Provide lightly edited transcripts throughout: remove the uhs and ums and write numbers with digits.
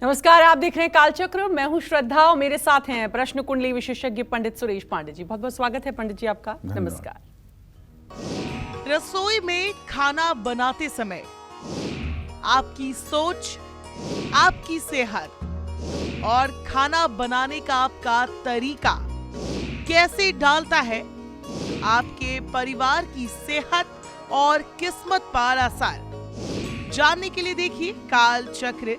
नमस्कार, आप देख रहे हैं कालचक्र। मैं हूं श्रद्धा और मेरे साथ हैं प्रश्न कुंडली विशेषज्ञ पंडित सुरेश पांडे जी। बहुत बहुत स्वागत है पंडित जी आपका। नमस्कार। रसोई में खाना बनाते समय आपकी सोच, आपकी सेहत और खाना बनाने का आपका तरीका कैसे डालता है आपके परिवार की सेहत और किस्मत पर असर। जानने के लिए देखिए कालचक्र।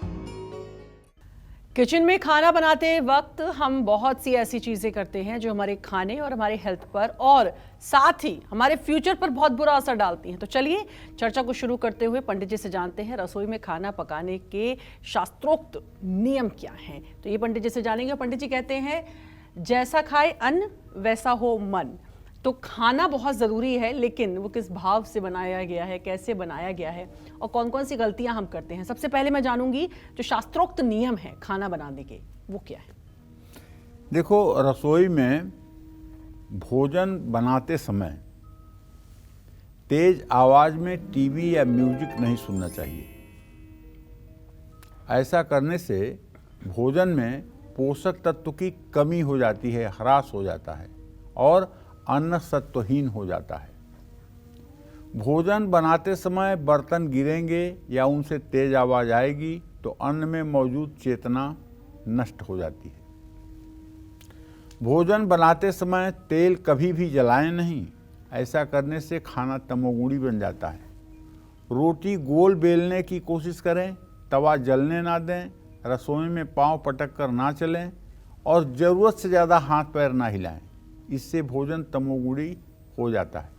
किचन में खाना बनाते वक्त हम बहुत सी ऐसी चीजें करते हैं जो हमारे खाने और हमारे हेल्थ पर और साथ ही हमारे फ्यूचर पर बहुत बुरा असर डालती हैं। तो चलिए चर्चा को शुरू करते हुए पंडित जी से जानते हैं रसोई में खाना पकाने के शास्त्रोक्त नियम क्या हैं। तो ये पंडित जी से जानेंगे। पंडित जी कहते हैं जैसा खाए अन्न वैसा हो मन। तो खाना बहुत ज़रूरी है, लेकिन वो किस भाव से बनाया गया है, कैसे बनाया गया है और कौन कौन सी गलतियां हम करते हैं। सबसे पहले मैं जानूंगी जो शास्त्रोक्त नियम है खाना बनाने के, वो क्या है? देखो, रसोई में भोजन बनाते समय तेज आवाज में टीवी या म्यूजिक नहीं सुनना चाहिए। ऐसा करने से भोजन में पोषक तत्व की कमी हो जाती है, ह्रास हो जाता है और अन्न सत्वहीन हो जाता है। भोजन बनाते समय बर्तन गिरेंगे या उनसे तेज आवाज आएगी तो अन्न में मौजूद चेतना नष्ट हो जाती है। भोजन बनाते समय तेल कभी भी जलाएं नहीं। ऐसा करने से खाना तमोगुणी बन जाता है। रोटी गोल बेलने की कोशिश करें, तवा जलने ना दें, रसोई में पांव पटक कर ना चलें और ज़रूरत से ज़्यादा हाथ पैर ना हिलाएं। इससे भोजन तमोगुणी हो जाता है।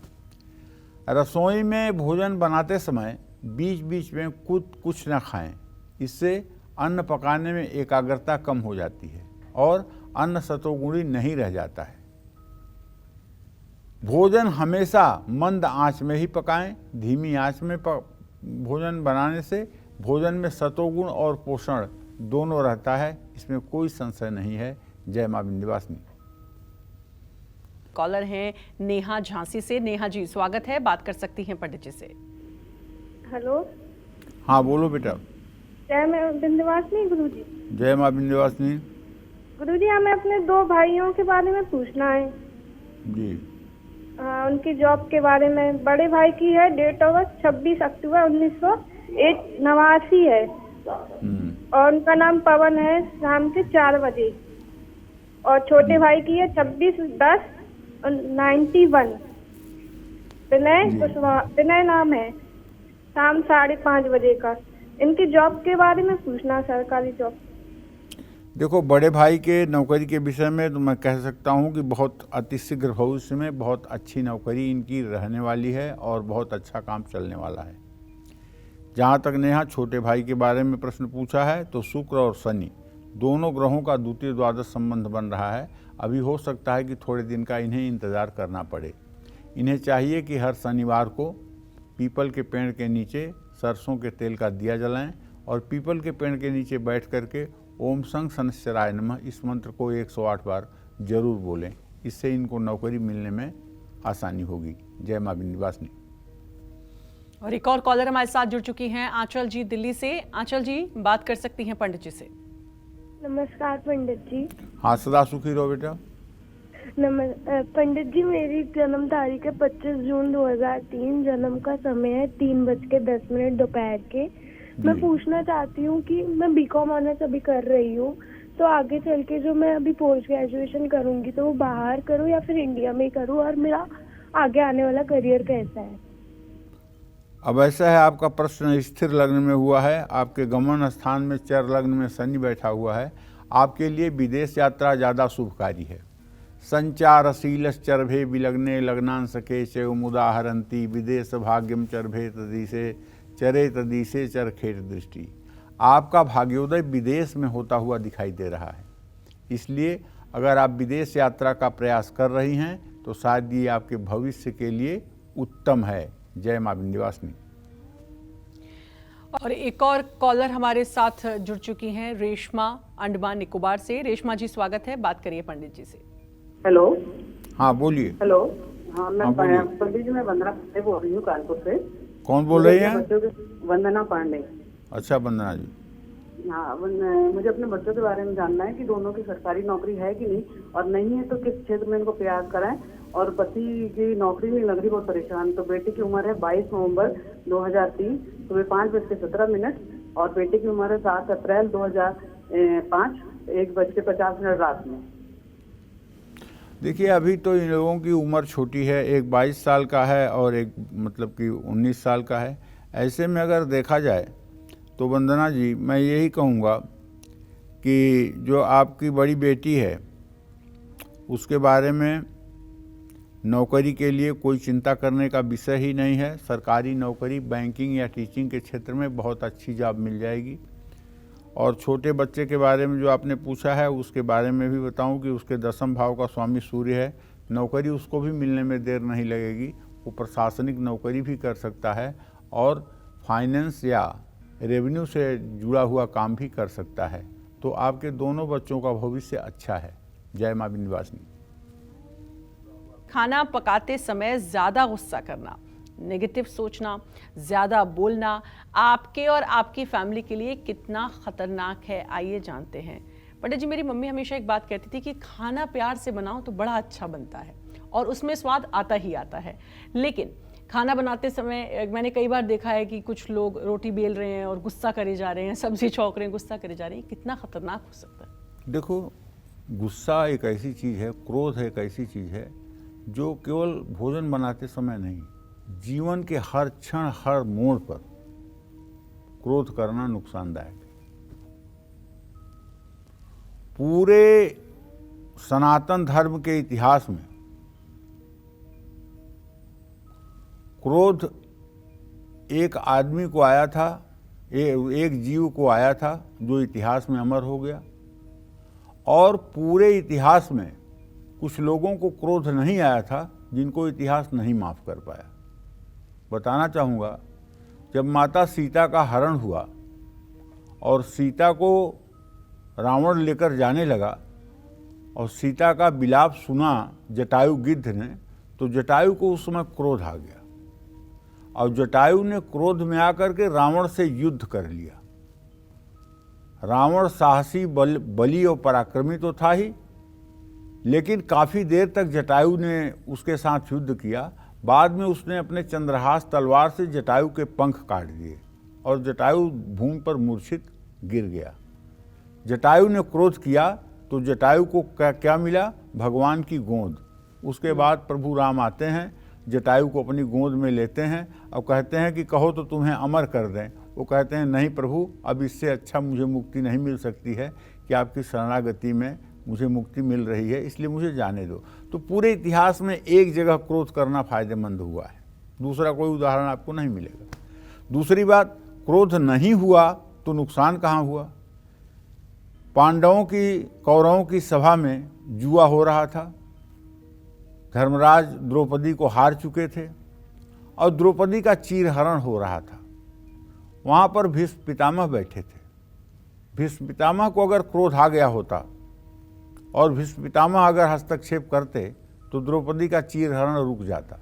रसोई में भोजन बनाते समय बीच बीच में कुछ न खाएं। इससे अन्न पकाने में एकाग्रता कम हो जाती है और अन्न सतोगुणी नहीं रह जाता है। भोजन हमेशा मंद आंच में ही पकाएं। धीमी आंच में भोजन बनाने से भोजन में सतोगुण और पोषण दोनों रहता है, इसमें कोई संशय नहीं है। जय मां विंध्यवासिनी। कॉलर हैं नेहा झांसी से। नेहा जी स्वागत है, बात कर सकती हैं पंडित जी से। हेलो। हाँ बोलो बेटा। जय मां विंध्यवासिनी गुरुजी। जय मां विंध्यवासिनी। गुरुजी, हमें अपने दो भाइयों के बारे में पूछना है जी। उनकी जॉब के बारे में। बड़े भाई की है डेट ऑफ बर्थ 26 अक्टूबर 1989 है और उनका नाम पवन है, शाम के 4 बजे। और छोटे भाई की है 26/10/91। विनय नाम है, शाम 5:30 बजे का। इनकी जॉब के बारे में पूछना, सरकारी जॉब। देखो, बड़े भाई के नौकरी के विषय में तो मैं कह सकता हूं कि बहुत अतिशीघ्र भविष्य में बहुत अच्छी नौकरी इनकी रहने वाली है और बहुत अच्छा काम चलने वाला है। जहां तक नेहा छोटे भाई के बारे में प्रश्न पूछा है, तो शुक्र और शनि दोनों ग्रहों का द्वितीय द्वादश संबंध बन रहा है। अभी हो सकता है कि थोड़े दिन का इन्हें इंतज़ार करना पड़े। इन्हें चाहिए कि हर शनिवार को पीपल के पेड़ के नीचे सरसों के तेल का दिया जलाएं और पीपल के पेड़ के नीचे बैठ करके ओम संग शनिश्चराय नमः इस मंत्र को 108 बार जरूर बोलें। इससे इनको नौकरी मिलने में आसानी होगी। जय मां विंध्यवासिनी। और एक और कॉलर हमारे साथ जुड़ चुकी हैं आंचल जी दिल्ली से। आंचल जी बात कर सकती हैं पंडित जी से। नमस्कार पंडित जी। हाँ, सदा सुखी रहो बेटा। पंडित जी, मेरी जन्म तारीख है 25 जून 2003। जन्म का समय है 3:10 दोपहर के। मैं पूछना चाहती हूँ कि मैं बीकॉम ऑनर्स अभी कर रही हूँ, तो आगे चल के जो मैं अभी पोस्ट ग्रेजुएशन करूँगी तो वो बाहर करूँ या फिर इंडिया में करूँ, और मेरा आगे आने वाला करियर कैसा है? अब ऐसा है, आपका प्रश्न स्थिर लग्न में हुआ है। आपके गमन स्थान में चर लग्न में शनि बैठा हुआ है। आपके लिए विदेश यात्रा ज़्यादा शुभकारी है। संचारशीलश्चर्भे विलग्ने लग्नांसके च मुदाहरंती विदेश भाग्यम चर्भे तदीसे चरे तदीसे चरखेट दृष्टि। आपका भाग्योदय विदेश में होता हुआ दिखाई दे रहा है। इसलिए अगर आप विदेश यात्रा का प्रयास कर रही हैं तो शायद ये आपके भविष्य के लिए उत्तम है। जय मां विंध्यवासिनी। और एक और कॉलर हमारे साथ जुड़ चुकी हैं रेशमा अंडमान निकोबार से। रेशमा जी स्वागत है, बात करिए पंडित जी से। हेलो। हाँ बोलिए। हेलो। हाँ, मैं पंडित जी, मैं वंदना पांडे बोल रही हूँ कानपुर से। कौन बोल रही हैं? वंदना पांडे। अच्छा वंदना जी। हाँ, मुझे अपने बच्चों के बारे में जानना है कि दोनों की सरकारी नौकरी है कि नहीं, और नहीं है तो किस क्षेत्र में इनको प्रयास कराएं। और पति की नौकरी नहीं लग रही, बहुत परेशान। तो बेटे की उम्र है 22 नवंबर 2003 सुबह 5:17, और बेटे की उम्र है 7 अप्रैल 2005 1:50 रात में। देखिए, अभी तो इन लोगों की उम्र छोटी है, एक 22 साल का है और एक मतलब कि 19 साल का है। ऐसे में अगर देखा जाए तो वंदना जी, मैं यही कहूँगा कि जो आपकी बड़ी बेटी है उसके बारे में नौकरी के लिए कोई चिंता करने का विषय ही नहीं है। सरकारी नौकरी बैंकिंग या टीचिंग के क्षेत्र में बहुत अच्छी जॉब मिल जाएगी। और छोटे बच्चे के बारे में जो आपने पूछा है उसके बारे में भी बताऊं कि उसके 10वें भाव का स्वामी सूर्य है। नौकरी उसको भी मिलने में देर नहीं लगेगी, वो प्रशासनिक नौकरी भी कर सकता है और फाइनेंस या रेवेन्यू से जुड़ा हुआ काम भी कर सकता है। तो आपके दोनों बच्चों का भविष्य अच्छा है। जय मां विंध्यवासिनी। खाना पकाते समय ज़्यादा गुस्सा करना, नेगेटिव सोचना, ज़्यादा बोलना आपके और आपकी फैमिली के लिए कितना ख़तरनाक है, आइए जानते हैं। पंडित जी, मेरी मम्मी हमेशा एक बात कहती थी कि खाना प्यार से बनाओ तो बड़ा अच्छा बनता है और उसमें स्वाद आता ही आता है। लेकिन खाना बनाते समय मैंने कई बार देखा है कि कुछ लोग रोटी बेल रहे हैं और गुस्सा करे जा रहे हैं, सब्जी छौंक रहे हैं, गुस्सा करे जा रहे हैं। कितना ख़तरनाक हो सकता है? देखो, गुस्सा एक ऐसी चीज़ है, क्रोध एक ऐसी चीज़ है जो केवल भोजन बनाते समय नहीं, जीवन के हर क्षण हर मोड़ पर क्रोध करना नुकसानदायक है। पूरे सनातन धर्म के इतिहास में क्रोध एक आदमी को आया था, एक जीव को आया था जो इतिहास में अमर हो गया। और पूरे इतिहास में कुछ लोगों को क्रोध नहीं आया था जिनको इतिहास नहीं माफ कर पाया। बताना चाहूँगा, जब माता सीता का हरण हुआ और सीता को रावण लेकर जाने लगा और सीता का विलाप सुना जटायु गिद्ध ने, तो जटायु को उस समय क्रोध आ गया और जटायु ने क्रोध में आकर के रावण से युद्ध कर लिया। रावण साहसी बली और पराक्रमी तो था ही, लेकिन काफ़ी देर तक जटायु ने उसके साथ युद्ध किया। बाद में उसने अपने चंद्रहास तलवार से जटायु के पंख काट दिए और जटायु भूमि पर मूर्छित गिर गया। जटायु ने क्रोध किया तो जटायु को क्या मिला? भगवान की गोद। उसके बाद प्रभु राम आते हैं, जटायु को अपनी गोद में लेते हैं और कहते हैं कि कहो तो तुम्हें अमर कर दें। वो कहते हैं नहीं प्रभु, अब इससे अच्छा मुझे मुक्ति नहीं मिल सकती है कि आपकी शरणागति में मुझे मुक्ति मिल रही है, इसलिए मुझे जाने दो। तो पूरे इतिहास में एक जगह क्रोध करना फायदेमंद हुआ है, दूसरा कोई उदाहरण आपको नहीं मिलेगा। दूसरी बात, क्रोध नहीं हुआ तो नुकसान कहाँ हुआ? पांडवों की कौरवों की सभा में जुआ हो रहा था। धर्मराज द्रौपदी को हार चुके थे और द्रौपदी का चीरहरण हो रहा था। वहाँ पर भीष्म पितामह बैठे थे। भीष्म पितामह को अगर क्रोध आ गया होता और भीष्म पितामह अगर हस्तक्षेप करते तो द्रौपदी का चीरहरण रुक जाता,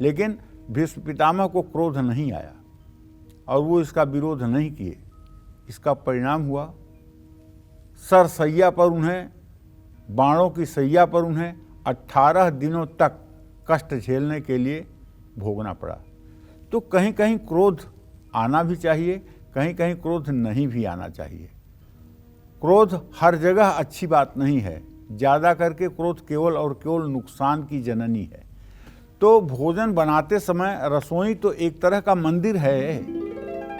लेकिन भीष्म पितामह को क्रोध नहीं आया और वो इसका विरोध नहीं किए। इसका परिणाम हुआ सरसैया पर उन्हें, बाणों की सैया पर उन्हें 18 दिनों तक कष्ट झेलने के लिए भोगना पड़ा। तो कहीं कहीं क्रोध आना भी चाहिए, कहीं कहीं क्रोध नहीं भी आना चाहिए। क्रोध हर जगह अच्छी बात नहीं है, ज़्यादा करके क्रोध केवल और केवल नुकसान की जननी है। तो भोजन बनाते समय रसोई तो एक तरह का मंदिर है,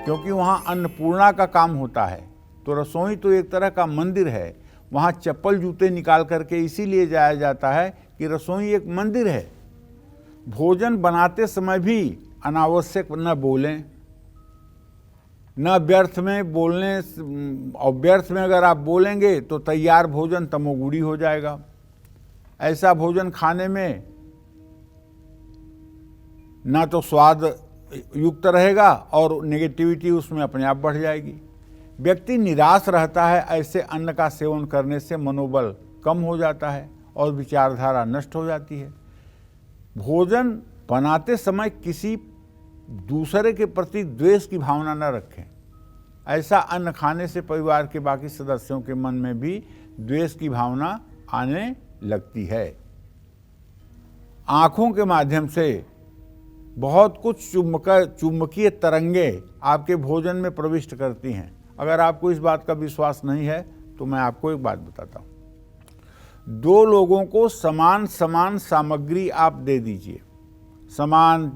क्योंकि वहाँ अन्नपूर्णा का काम होता है। तो रसोई तो एक तरह का मंदिर है, वहाँ चप्पल जूते निकाल करके इसीलिए जाया जाता है कि रसोई एक मंदिर है। भोजन बनाते समय भी अनावश्यक न बोलें, न व्यर्थ में बोलने, और व्यर्थ में अगर आप बोलेंगे तो तैयार भोजन तमोगुणी हो जाएगा। ऐसा भोजन खाने में ना तो स्वाद युक्त रहेगा और नेगेटिविटी उसमें अपने आप बढ़ जाएगी। व्यक्ति निराश रहता है, ऐसे अन्न का सेवन करने से मनोबल कम हो जाता है और विचारधारा नष्ट हो जाती है। भोजन बनाते समय किसी दूसरे के प्रति द्वेष की भावना न रखें। ऐसा अन्न खाने से परिवार के बाकी सदस्यों के मन में भी द्वेष की भावना आने लगती है। आँखों के माध्यम से बहुत कुछ चुंबकीय तरंगे आपके भोजन में प्रविष्ट करती हैं। अगर आपको इस बात का विश्वास नहीं है तो मैं आपको एक बात बताता हूँ। दो लोगों को समान समान सामग्री आप दे दीजिए, समान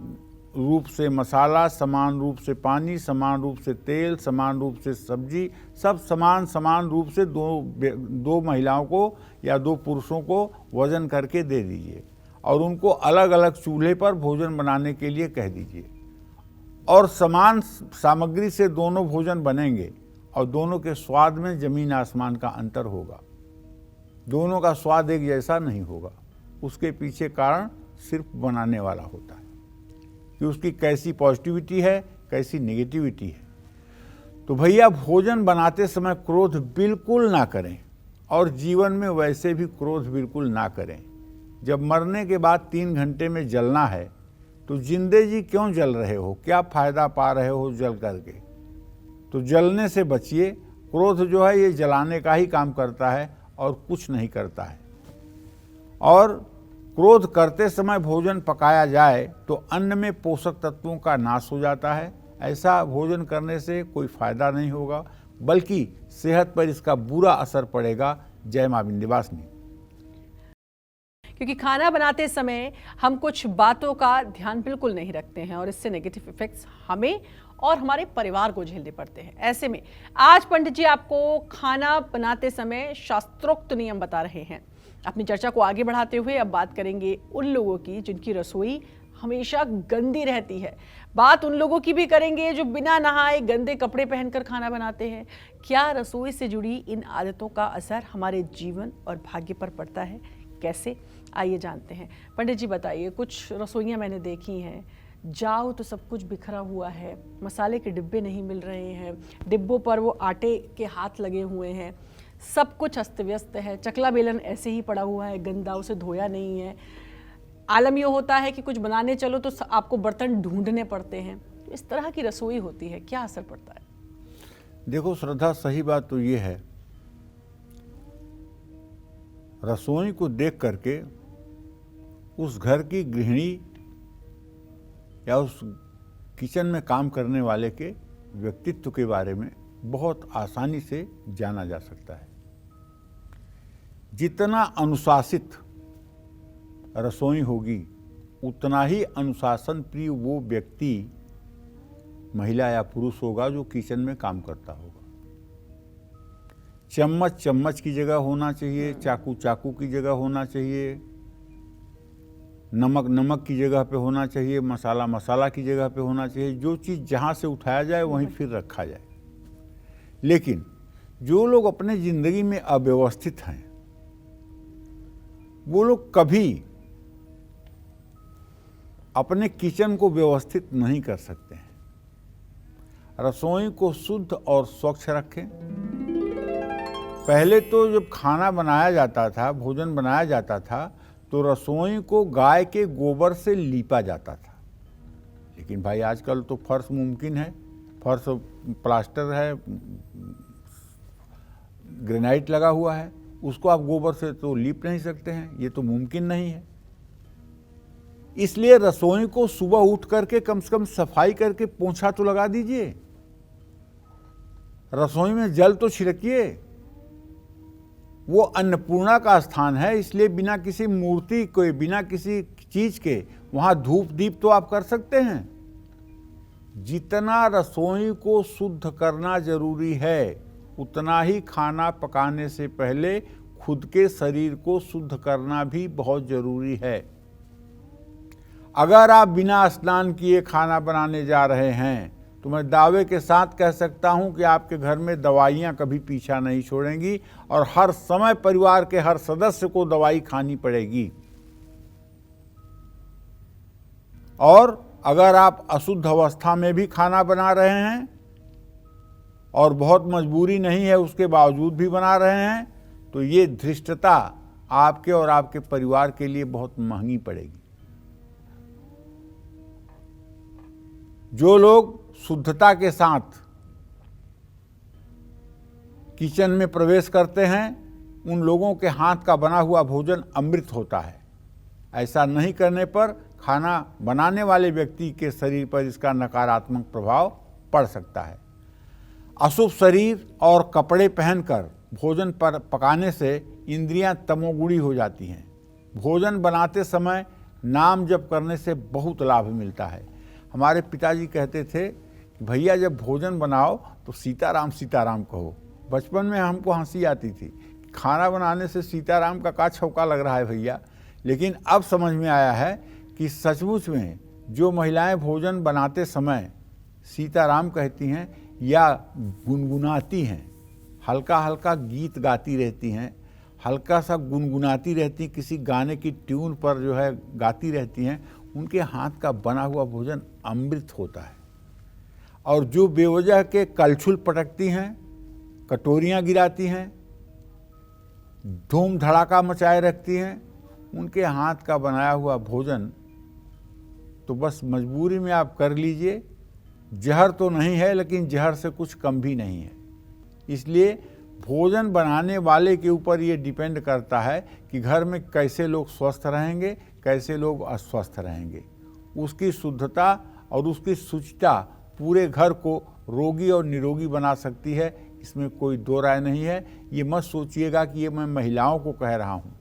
रूप से मसाला, समान रूप से पानी, समान रूप से तेल, समान रूप से सब्जी, सब समान रूप से दो महिलाओं को या दो पुरुषों को वजन करके दे दीजिए और उनको अलग अलग चूल्हे पर भोजन बनाने के लिए कह दीजिए और समान सामग्री से दोनों भोजन बनेंगे और दोनों के स्वाद में जमीन आसमान का अंतर होगा। दोनों का स्वाद एक जैसा नहीं होगा। उसके पीछे कारण सिर्फ बनाने वाला होता है कि उसकी कैसी पॉजिटिविटी है, कैसी नेगेटिविटी है। तो भैया, भोजन बनाते समय क्रोध बिल्कुल ना करें और जीवन में वैसे भी क्रोध बिल्कुल ना करें। जब मरने के बाद 3 घंटे में जलना है तो जिंदे जी क्यों जल रहे हो? क्या फायदा पा रहे हो जल करके? तो जलने से बचिए। क्रोध जो है ये जलाने का ही काम करता है और कुछ नहीं करता है। और क्रोध करते समय भोजन पकाया जाए तो अन्न में पोषक तत्वों का नाश हो जाता है। ऐसा भोजन करने से कोई फायदा नहीं होगा, बल्कि सेहत पर इसका बुरा असर पड़ेगा। जय मां विंध्यवासिनी। क्योंकि खाना बनाते समय हम कुछ बातों का ध्यान बिल्कुल नहीं रखते हैं और इससे नेगेटिव इफेक्ट्स हमें और हमारे परिवार को झेलने पड़ते हैं। ऐसे में आज पंडित जी आपको खाना बनाते समय शास्त्रोक्त नियम बता रहे हैं। अपनी चर्चा को आगे बढ़ाते हुए अब बात करेंगे उन लोगों की जिनकी रसोई हमेशा गंदी रहती है। बात उन लोगों की भी करेंगे जो बिना नहाए गंदे कपड़े पहनकर खाना बनाते हैं। क्या रसोई से जुड़ी इन आदतों का असर हमारे जीवन और भाग्य पर पड़ता है? कैसे? आइए जानते हैं। पंडित जी बताइए, कुछ रसोइयाँ मैंने देखी हैं, जाओ तो सब कुछ बिखरा हुआ है, मसाले के डिब्बे नहीं मिल रहे हैं, डिब्बों पर वो आटे के हाथ लगे हुए हैं, सब कुछ अस्त व्यस्त है, चकला बेलन ऐसे ही पड़ा हुआ है, गंदा, उसे धोया नहीं है। आलम ये होता है कि कुछ बनाने चलो तो आपको बर्तन ढूंढने पड़ते हैं। इस तरह की रसोई होती है, क्या असर पड़ता है? देखो श्रद्धा, सही बात तो ये है, रसोई को देख करके उस घर की गृहिणी या उस किचन में काम करने वाले के व्यक्तित्व के बारे में बहुत आसानी से जाना जा सकता है। जितना अनुशासित रसोई होगी उतना ही अनुशासन प्रिय वो व्यक्ति, महिला या पुरुष होगा जो किचन में काम करता होगा। चम्मच चम्मच की जगह होना चाहिए, चाकू चाकू की जगह होना चाहिए, नमक नमक की जगह पे होना चाहिए, मसाला मसाला की जगह पे होना चाहिए। जो चीज़ जहाँ से उठाया जाए वहीं फिर रखा जाए। लेकिन जो लोग अपने जिंदगी में अव्यवस्थित हैं वो लोग कभी अपने किचन को व्यवस्थित नहीं कर सकते हैं। रसोई को शुद्ध और स्वच्छ रखें। पहले तो जब खाना बनाया जाता था, भोजन बनाया जाता था, तो रसोई को गाय के गोबर से लीपा जाता था। लेकिन भाई आजकल तो फर्श मुमकिन है, फर्श प्लास्टर है, ग्रेनाइट लगा हुआ है, उसको आप गोबर से तो लीप नहीं सकते हैं, ये तो मुमकिन नहीं है। इसलिए रसोई को सुबह उठ करके कम से कम सफाई करके पोंछा तो लगा दीजिए, रसोई में जल तो छिड़किए। वो अन्नपूर्णा का स्थान है, इसलिए बिना किसी मूर्ति के, बिना किसी चीज के वहां धूप दीप तो आप कर सकते हैं। जितना रसोई को शुद्ध करना जरूरी है उतना ही खाना पकाने से पहले खुद के शरीर को शुद्ध करना भी बहुत जरूरी है। अगर आप बिना स्नान किए खाना बनाने जा रहे हैं तो मैं दावे के साथ कह सकता हूं कि आपके घर में दवाइयां कभी पीछा नहीं छोड़ेंगी और हर समय परिवार के हर सदस्य को दवाई खानी पड़ेगी। और अगर आप अशुद्ध अवस्था में भी खाना बना रहे हैं और बहुत मजबूरी नहीं है उसके बावजूद भी बना रहे हैं तो ये धृष्टता आपके और आपके परिवार के लिए बहुत महंगी पड़ेगी। जो लोग शुद्धता के साथ किचन में प्रवेश करते हैं उन लोगों के हाथ का बना हुआ भोजन अमृत होता है। ऐसा नहीं करने पर खाना बनाने वाले व्यक्ति के शरीर पर इसका नकारात्मक प्रभाव पड़ सकता है। अशुभ शरीर और कपड़े पहनकर भोजन पर पकाने से इंद्रियां तमोगुणी हो जाती हैं। भोजन बनाते समय नाम जप करने से बहुत लाभ मिलता है। हमारे पिताजी कहते थे कि भैया जब भोजन बनाओ तो सीताराम सीताराम कहो। बचपन में हमको हंसी आती थी, खाना बनाने से सीताराम का छौका लग रहा है भैया। लेकिन अब समझ में आया है कि सचमुच में जो महिलाएं भोजन बनाते समय सीताराम कहती हैं या गुनगुनाती हैं, हल्का हल्का गीत गाती रहती हैं, हल्का सा गुनगुनाती रहती, किसी गाने की ट्यून पर जो है गाती रहती हैं, उनके हाथ का बना हुआ भोजन अमृत होता है। और जो बेवजह के कलछुल पटकती हैं, कटोरियाँ गिराती हैं, धूम धड़ाका मचाए रखती हैं, उनके हाथ का बनाया हुआ भोजन तो बस मजबूरी में आप कर लीजिए। जहर तो नहीं है, लेकिन जहर से कुछ कम भी नहीं है। इसलिए भोजन बनाने वाले के ऊपर ये डिपेंड करता है कि घर में कैसे लोग स्वस्थ रहेंगे, कैसे लोग अस्वस्थ रहेंगे। उसकी शुद्धता और उसकी शुचिता पूरे घर को रोगी और निरोगी बना सकती है, इसमें कोई दो राय नहीं है। ये मत सोचिएगा कि ये मैं महिलाओं को कह रहा हूँ।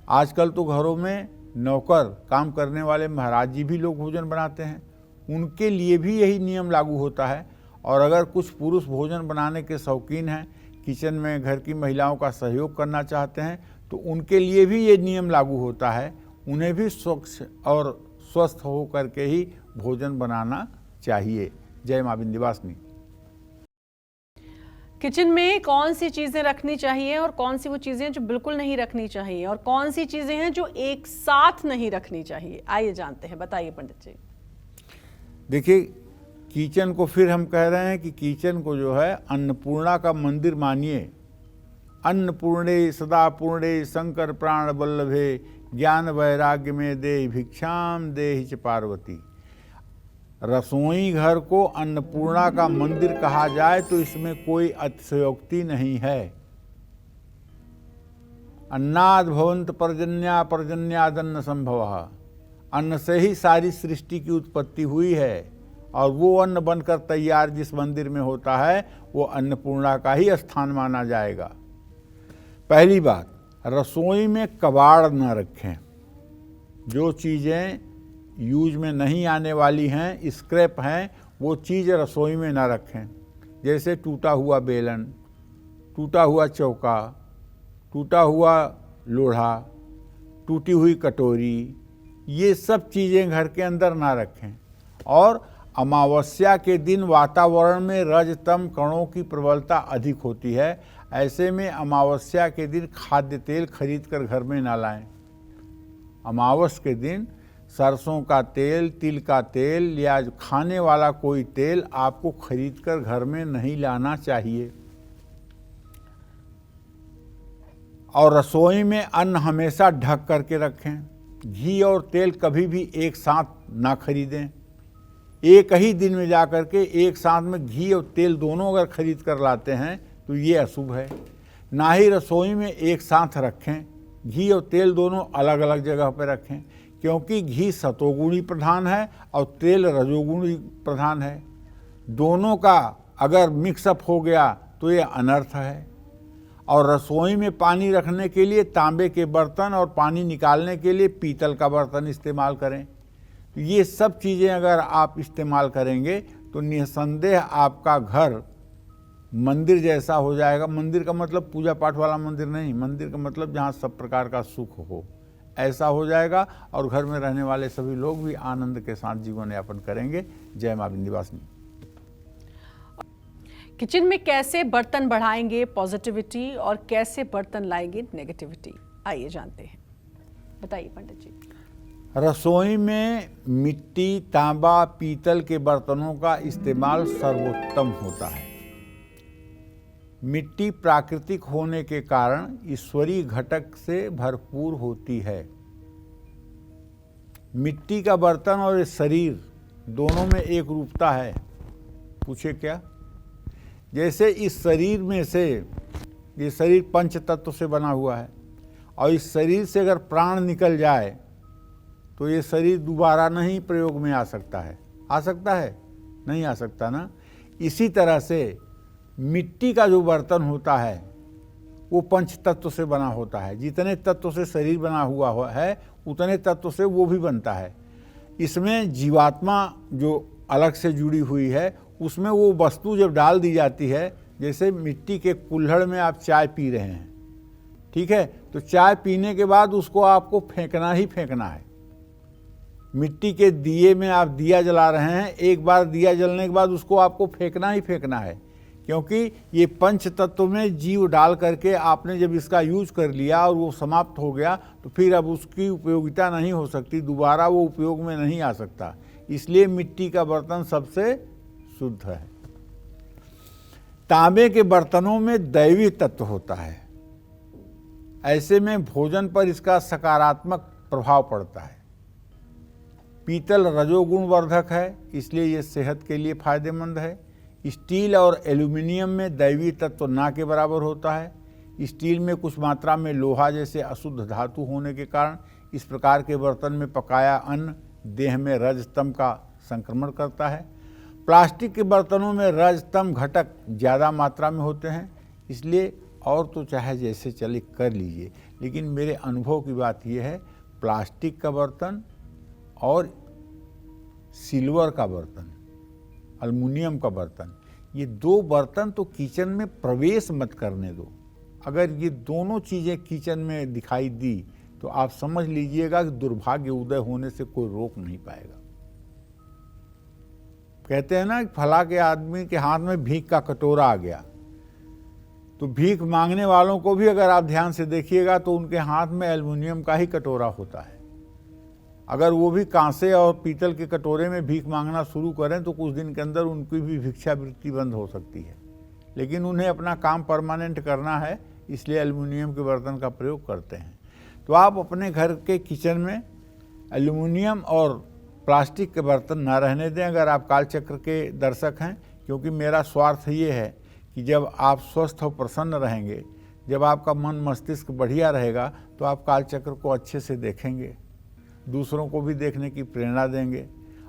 आजकल तो घरों में नौकर काम करने वाले महाराज जी भी लोग भोजन बनाते हैं, उनके लिए भी यही नियम लागू होता है। और अगर कुछ पुरुष भोजन बनाने के शौकीन हैं, किचन में घर की महिलाओं का सहयोग करना चाहते हैं, तो उनके लिए भी ये नियम लागू होता है। उन्हें भी स्वच्छ और स्वस्थ हो करके ही भोजन बनाना चाहिए। जय मां विंध्यवासिनी। किचन में कौन सी चीजें रखनी चाहिए और कौन सी वो चीजें जो बिल्कुल नहीं रखनी चाहिए, और कौन सी चीजें हैं जो एक साथ नहीं रखनी चाहिए, आइए जानते हैं। बताइए पंडित जी। देखिए, किचन को फिर हम कह रहे हैं कि किचन को जो है अन्नपूर्णा का मंदिर मानिए। अन्नपूर्णे सदा पूर्णे शंकर प्राण वल्लभे ज्ञान वैराग्य में देहि भिक्षाम देहि च पार्वती। रसोई घर को अन्नपूर्णा का मंदिर कहा जाए तो इसमें कोई अतिशयोक्ति नहीं है। अन्नाद भवंत पर्जन्या पर्जन्यादन्न संभवः। अन्न से ही सारी सृष्टि की उत्पत्ति हुई है, और वो अन्न बनकर तैयार जिस मंदिर में होता है वो अन्नपूर्णा का ही स्थान माना जाएगा। पहली बात, रसोई में कबाड़ न रखें। जो चीज़ें यूज में नहीं आने वाली हैं, स्क्रैप हैं, वो चीज़ रसोई में ना रखें। जैसे टूटा हुआ बेलन, टूटा हुआ चौका, टूटा हुआ लोढ़ा, टूटी हुई कटोरी, ये सब चीज़ें घर के अंदर ना रखें। और अमावस्या के दिन वातावरण में रज तम कणों की प्रबलता अधिक होती है। ऐसे में अमावस्या के दिन खाद्य तेल खरीद कर घर में ना लाएं। अमावस के दिन सरसों का तेल, तिल का तेल या खाने वाला कोई तेल आपको खरीद कर घर में नहीं लाना चाहिए। और रसोई में अन्न हमेशा ढक करके रखें। घी और तेल कभी भी एक साथ ना खरीदें। एक ही दिन में जा कर के एक साथ में घी और तेल दोनों अगर खरीद कर लाते हैं तो ये अशुभ है। ना ही रसोई में एक साथ रखें। घी और तेल दोनों अलग अलग जगह पर रखें, क्योंकि घी सतोगुणी प्रधान है और तेल रजोगुणी प्रधान है। दोनों का अगर मिक्सअप हो गया तो ये अनर्थ है। और रसोई में पानी रखने के लिए तांबे के बर्तन और पानी निकालने के लिए पीतल का बर्तन इस्तेमाल करें। ये सब चीज़ें अगर आप इस्तेमाल करेंगे तो निसंदेह आपका घर मंदिर जैसा हो जाएगा। मंदिर का मतलब पूजा पाठ वाला मंदिर नहीं, मंदिर का मतलब जहाँ सब प्रकार का सुख हो, ऐसा हो जाएगा। और घर में रहने वाले सभी लोग भी आनंद के साथ जीवन यापन करेंगे। जय मां विंध्यवासिनी। किचन में कैसे बर्तन बढ़ाएंगे पॉजिटिविटी और कैसे बर्तन लाएंगे नेगेटिविटी, आइए जानते हैं। बताइए पंडित जी। रसोई में मिट्टी, तांबा, पीतल के बर्तनों का इस्तेमाल सर्वोत्तम होता है। मिट्टी प्राकृतिक होने के कारण ईश्वरीय घटक से भरपूर होती है। मिट्टी का बर्तन और शरीर दोनों में एक रूपता है। पूछे क्या? जैसे इस शरीर में से, ये शरीर पंच तत्व से बना हुआ है, और इस शरीर से अगर प्राण निकल जाए तो ये शरीर दोबारा नहीं प्रयोग में आ सकता है। आ सकता है? नहीं आ सकता ना। इसी तरह से मिट्टी का जो बर्तन होता है वो पंच तत्व से बना होता है। जितने तत्व से शरीर बना हुआ है उतने तत्व से वो भी बनता है। इसमें जीवात्मा जो अलग से जुड़ी हुई है, उसमें वो वस्तु जब डाल दी जाती है, जैसे मिट्टी के कुल्हड़ में आप चाय पी रहे हैं, ठीक है, तो चाय पीने के बाद उसको आपको फेंकना ही फेंकना है। मिट्टी के दिए में आप दिया जला रहे हैं, एक बार दिया जलने के बाद उसको आपको फेंकना ही फेंकना है, क्योंकि ये पंच तत्व में जीव डाल करके आपने जब इसका यूज कर लिया और वो समाप्त हो गया तो फिर अब उसकी उपयोगिता नहीं हो सकती, दोबारा वो उपयोग में नहीं आ सकता। इसलिए मिट्टी का बर्तन सबसे शुद्ध है। तांबे के बर्तनों में दैवी तत्व होता है, ऐसे में भोजन पर इसका सकारात्मक प्रभाव पड़ता है। पीतल रजोगुण वर्धक है, इसलिए ये सेहत के लिए फायदेमंद है। स्टील और एल्यूमिनियम में दैवी तत्व ना के बराबर होता है। स्टील में कुछ मात्रा में लोहा जैसे अशुद्ध धातु होने के कारण इस प्रकार के बर्तन में पकाया अन्न देह में रजतम का संक्रमण करता है। प्लास्टिक के बर्तनों में रजतम घटक ज़्यादा मात्रा में होते हैं, इसलिए और तो चाहे जैसे चले कर लीजिए, लेकिन मेरे अनुभव की बात यह है, प्लास्टिक का बर्तन और सिल्वर का बर्तन, एल्युमिनियम का बर्तन, ये दो बर्तन तो किचन में प्रवेश मत करने दो। अगर ये दोनों चीज़ें किचन में दिखाई दी तो आप समझ लीजिएगा कि दुर्भाग्य उदय होने से कोई रोक नहीं पाएगा। कहते हैं ना कि फला के आदमी के हाथ में भीख का कटोरा आ गया, तो भीख मांगने वालों को भी अगर आप ध्यान से देखिएगा तो उनके हाथ में एल्युमिनियम का ही कटोरा होता है। अगर वो भी कांसे और पीतल के कटोरे में भीख मांगना शुरू करें तो कुछ दिन के अंदर उनकी भी भिक्षावृत्ति बंद हो सकती है, लेकिन उन्हें अपना काम परमानेंट करना है, इसलिए एल्युमिनियम के बर्तन का प्रयोग करते हैं। तो आप अपने घर के किचन में एल्युमिनियम और प्लास्टिक के बर्तन ना रहने दें, अगर आप कालचक्र के दर्शक हैं, क्योंकि मेरा स्वार्थ ये है कि जब आप स्वस्थ और प्रसन्न रहेंगे, जब आपका मन मस्तिष्क बढ़िया रहेगा तो आप कालचक्र को अच्छे से देखेंगे, दूसरों को भी देखने की प्रेरणा देंगे,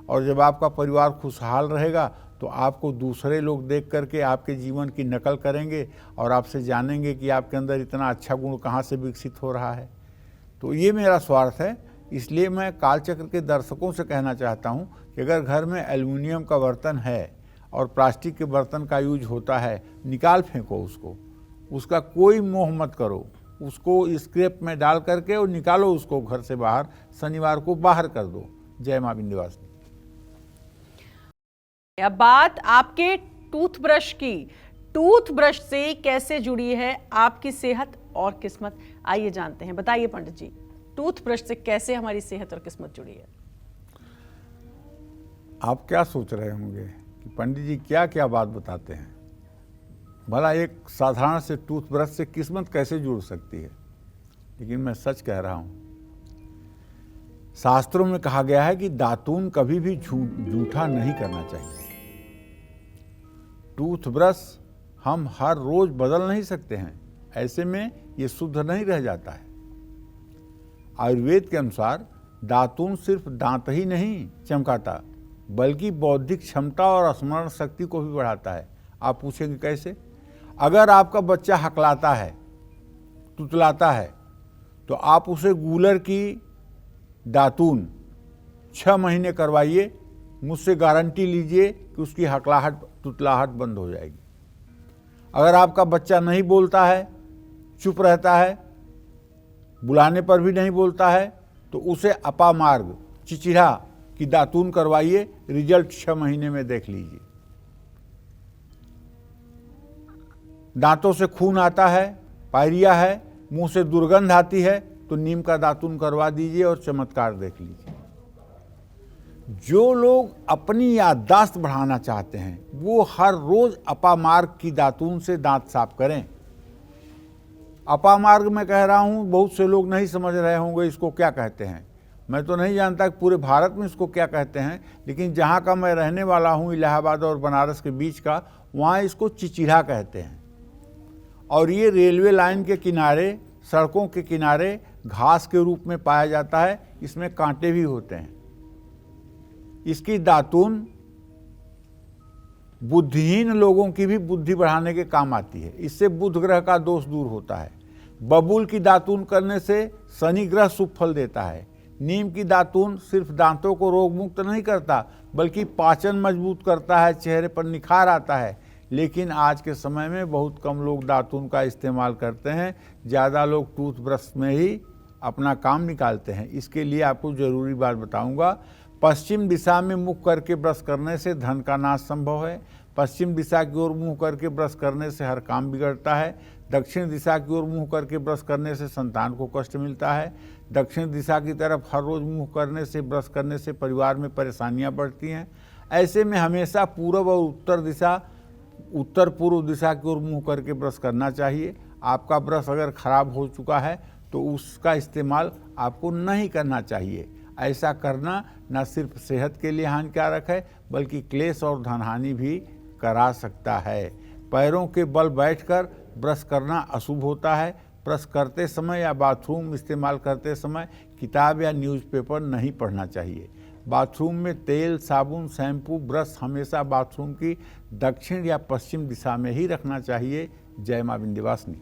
और जब आपका परिवार खुशहाल रहेगा तो आपको दूसरे लोग देख करके आपके जीवन की नकल करेंगे और आपसे जानेंगे कि आपके अंदर इतना अच्छा गुण कहाँ से विकसित हो रहा है। तो ये मेरा स्वार्थ है, इसलिए मैं कालचक्र के दर्शकों से कहना चाहता हूँ कि अगर घर में एल्युमिनियम का बर्तन है और प्लास्टिक के बर्तन का यूज होता है, निकाल फेंको उसको, उसका कोई मोह मत करो, उसको स्क्रैप में डाल करके और निकालो उसको घर से बाहर, शनिवार को बाहर कर दो। जय मां विंध्यवासिनी। अब बात आपके टूथब्रश की। टूथब्रश से कैसे जुड़ी है आपकी सेहत और किस्मत, आइए जानते हैं। बताइए पंडित जी, टूथब्रश से कैसे हमारी सेहत और किस्मत जुड़ी है? आप क्या सोच रहे होंगे कि पंडित जी क्या क्या बात बताते हैं, भला एक साधारण से टूथब्रश से किस्मत कैसे जुड़ सकती है? लेकिन मैं सच कह रहा हूं, शास्त्रों में कहा गया है कि दातून कभी भी जूठा नहीं करना चाहिए। टूथब्रश हम हर रोज बदल नहीं सकते हैं, ऐसे में ये शुद्ध नहीं रह जाता है। आयुर्वेद के अनुसार दातून सिर्फ दांत ही नहीं चमकाता, बल्कि बौद्धिक क्षमता और स्मरण शक्ति को भी बढ़ाता है। आप पूछेंगे कैसे? अगर आपका बच्चा हकलाता है, तुतलाता है, तो आप उसे गूलर की दातून 6 महीने करवाइए, मुझसे गारंटी लीजिए कि उसकी हकलाहट तुतलाहट बंद हो जाएगी। अगर आपका बच्चा नहीं बोलता है, चुप रहता है, बुलाने पर भी नहीं बोलता है, तो उसे अपामार्ग चिचिड़ा की दातून करवाइए, रिजल्ट 6 महीने में देख लीजिए। दांतों से खून आता है, पायरिया है, मुंह से दुर्गंध आती है, तो नीम का दातून करवा दीजिए और चमत्कार देख लीजिए। जो लोग अपनी याददाश्त बढ़ाना चाहते हैं वो हर रोज अपामार्ग की दातून से दांत साफ करें। अपामार्ग मैं कह रहा हूं, बहुत से लोग नहीं समझ रहे होंगे इसको क्या कहते हैं। मैं तो नहीं जानता कि पूरे भारत में इसको क्या कहते हैं, लेकिन जहां का मैं रहने वाला हूं, इलाहाबाद और बनारस के बीच का, वहाँ इसको चिचिड़ा कहते हैं। और ये रेलवे लाइन के किनारे, सड़कों के किनारे घास के रूप में पाया जाता है। इसमें कांटे भी होते हैं। इसकी दातून बुद्धिहीन लोगों की भी बुद्धि बढ़ाने के काम आती है। इससे बुध ग्रह का दोष दूर होता है। बबूल की दातून करने से शनि ग्रह शुभ फल देता है। नीम की दातून सिर्फ दांतों को रोग मुक्त नहीं करता, बल्कि पाचन मजबूत करता है, चेहरे पर निखार आता है। लेकिन आज के समय में बहुत कम लोग दातून का इस्तेमाल करते हैं। ज़्यादा लोग टूथब्रश में ही अपना काम निकालते हैं। इसके लिए आपको ज़रूरी बात बताऊंगा। पश्चिम दिशा में मुख करके ब्रश करने से धन का नाश संभव है। पश्चिम दिशा की ओर मुंह करके ब्रश करने से हर काम बिगड़ता है। दक्षिण दिशा की ओर मुंह करके ब्रश करने से संतान को कष्ट मिलता है। दक्षिण दिशा की तरफ हर रोज मुंह करने से, ब्रश करने से परिवार में परेशानियां बढ़ती हैं। ऐसे में हमेशा पूर्व और उत्तर पूर्व दिशा की ओर मुंह करके ब्रश करना चाहिए। आपका ब्रश अगर खराब हो चुका है तो उसका इस्तेमाल आपको नहीं करना चाहिए। ऐसा करना न सिर्फ सेहत के लिए हानिकारक है, बल्कि क्लेश और धनहानि भी करा सकता है। पैरों के बल बैठकर ब्रश करना अशुभ होता है। ब्रश करते समय या बाथरूम इस्तेमाल करते समय किताब या न्यूज़पेपर नहीं पढ़ना चाहिए। बाथरूम में तेल, साबुन, शैम्पू, ब्रश हमेशा बाथरूम की दक्षिण या पश्चिम दिशा में ही रखना चाहिए। जय मां विंध्यवासिनी।